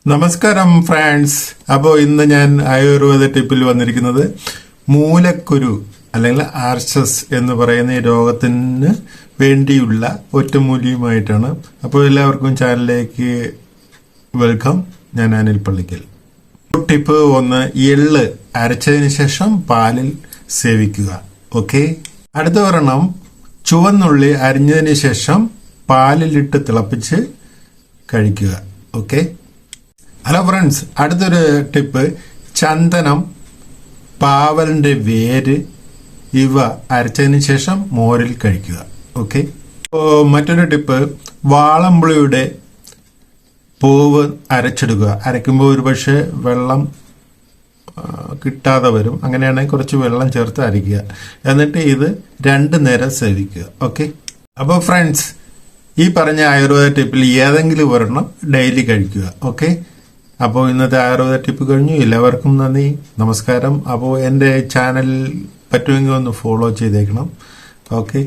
നമസ്കാരം ഫ്രണ്ട്സ്. അപ്പോൾ ഇന്ന് ഞാൻ ആയുർവേദ ടിപ്പിൽ വന്നിരിക്കുന്നത് മൂലക്കുരു അല്ലെങ്കിൽ ആർഷസ് എന്ന് പറയുന്ന ഈ രോഗത്തിന് വേണ്ടിയുള്ള ഒറ്റമൂലിയുമായിട്ടാണ്. അപ്പോൾ എല്ലാവർക്കും ചാനലിലേക്ക് വെൽക്കം. ഞാൻ അനിൽ പള്ളിക്കൽ. ടിപ്പ് 1, എള്ള് അരച്ചതിന് ശേഷം പാലിൽ സേവിക്കുക. ഓക്കെ. അടുത്ത ഒരെണ്ണം, ചുവന്നുള്ളി അരിഞ്ഞതിന് ശേഷം പാലിലിട്ട് തിളപ്പിച്ച് കഴിക്കുക. ഓക്കെ. ഹലോ ഫ്രണ്ട്സ്, അടുത്തൊരു ടിപ്പ്, ചന്ദനം, പാവലിന്റെ വേര് ഇവ അരച്ചതിന് ശേഷം മോരിൽ കഴിക്കുക. ഓക്കെ. മറ്റൊരു ടിപ്പ്, വാളംപുളിയുടെ പൂവ് അരച്ചെടുക്കുക. അരയ്ക്കുമ്പോൾ ഒരു പക്ഷേ വെള്ളം കിട്ടാതെ വരും. അങ്ങനെയാണെങ്കിൽ കുറച്ച് വെള്ളം ചേർത്ത് അരയ്ക്കുക. എന്നിട്ട് ഇത് 2 നേരം സേവിക്കുക. ഓക്കെ. അപ്പോൾ ഫ്രണ്ട്സ്, ഈ പറഞ്ഞ ആയുർവേദ ടിപ്പിൽ ഏതെങ്കിലും ഒരെണ്ണം ഡെയിലി കഴിക്കുക. ഓക്കെ. അപ്പോൾ ഇന്നത്തെ ആയുർവേദ ടിപ്പ് കഴിഞ്ഞു. എല്ലാവർക്കും നന്ദി, നമസ്കാരം. അപ്പോൾ എൻ്റെ ചാനൽ പറ്റുമെങ്കിൽ ഒന്ന് ഫോളോ ചെയ്തേക്കണം. ഓക്കെ.